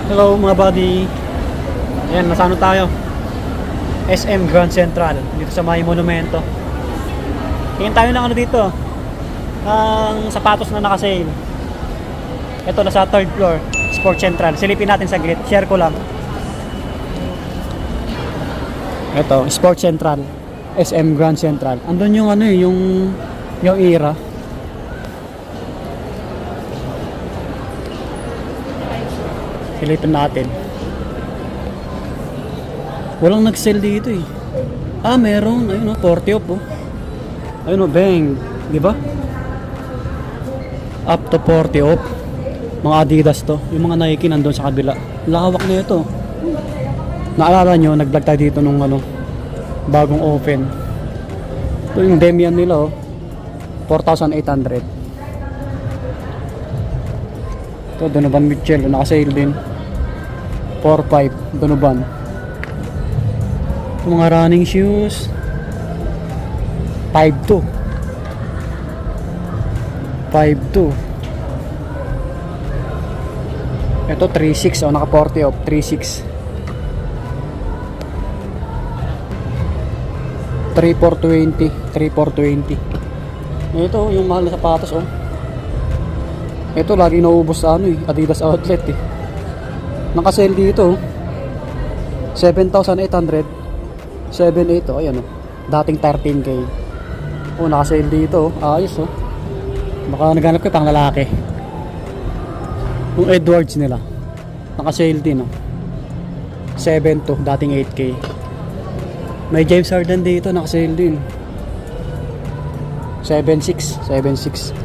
Hello mga buddy. Ayan, nasa ano tayo? SM Grand Central. Dito sa may monumento. Tingin tayo ng ano dito. Ang sapatos na naka-sale. Ito, nasa third floor. Sport Central. Silipin natin saglit. Share ko lang. Ito, Sport Central. SM Grand Central. Andun yung ano eh, yung era. Silipin natin. Walang nag-sell dito eh. Ah, meron. Ayun oh, 40 off oh. Ayun oh, bang. Di ba? Up to 40 off. Mga Adidas to. Yung mga Nike nandun sa kabila. Lawak na ito. Naalala nyo, nag-vlog tayo dito nung ano, bagong open. Ito yung Demian nila oh. 4,800. Ito, Donovan Mitchell, naka-sale din. 4,500, Donovan. Ito mga running shoes. 5,200. 5,200. Ito, 3,600. Oh, naka-40 off. 3,600. 3,420. 3,420. Ito, yung mahal na sapatos oh. Ito lagi naubos sa ano eh, Adidas outlet eh. Naka-sale dito oh. 7,800. 7,800 oh, ayan oh. Dating 13k. Oh, naka-sale dito oh. Ayos oh. Baka naghanap ko pang lalaki. Yung Edwards nila. Naka-sale din oh. 7,200, dating 8k. May James Harden dito, naka-sale din. 7,600. 7,600.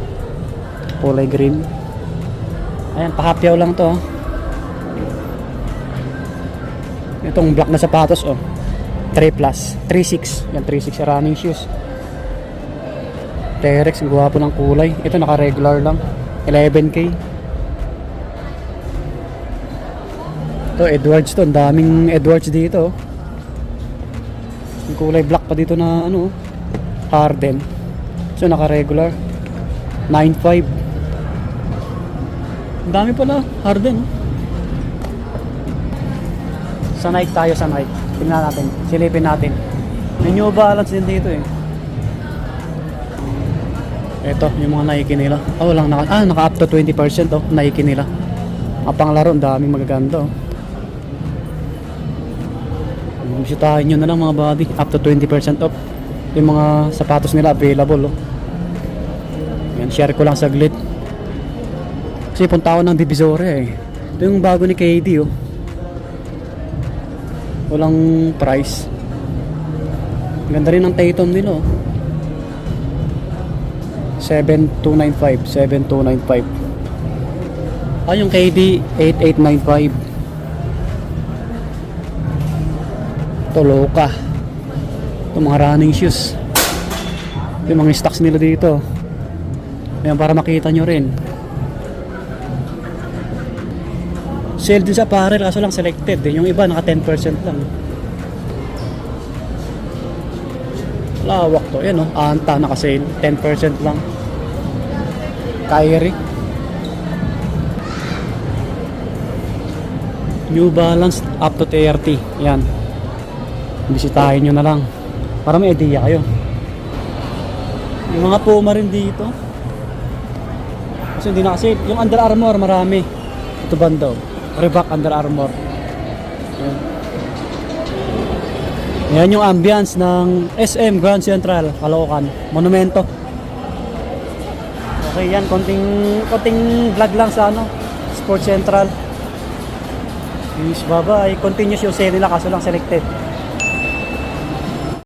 Kulay green. Ayan, pahapyaw lang to. Itong black na sapatos oh. 3 plus, 3,600. Yan, 3,600 running shoes. Terex, ang gwapo ng kulay. Ito naka-regular lang. 11k. Ito, Edwards to. Ang daming Edwards dito. Yung kulay black pa dito na ano, Harden. So, naka-regular. 9,500. Ang dami pala, Harden. Sa Nike tayo, sa Nike. Tingnan natin, silipin natin. May New Balance din dito eh. Ito, yung mga Nike nila. Oh, naka up to 20% oh, Nike nila. Ang panglaro, ang daming magaganda oh. Bisitahin nyo na lang mga buddy. Up to 20% off. Yung mga sapatos nila available oh. Yan, share ko lang saglit. Kasi punta ako ng Divisoria eh. Ito yung bago ni KD oh. Walang price. Ganda rin ng Tatum nila oh. 7,295. 7,295. Ah, yung KD 8,895. Ito Loka. Ito mga running shoes. Ito yung mga stocks nila dito. Ayan, para makita nyo rin. Sale din sa apparel, kaso lang selected eh. Yung iba naka 10% lang. Lawak to. Yan oh, Anta naka sale, 10% lang. Kyrie. New Balance up to 30. Yan. Bisitahin nyo na lang para may idea kayo. Yung mga Puma rin dito. Kasi hindi naka-sale. Yung Under Armour marami. Ito banda oh. Reebok Under Armour. Ayan. Ayan yung ambience ng SM Grand Central, Caloocan, monumento. Okay, yan konting vlog lang sa ano, Sport Central. Peace, bye bye. Continuous yung sale nila kaso lang selected.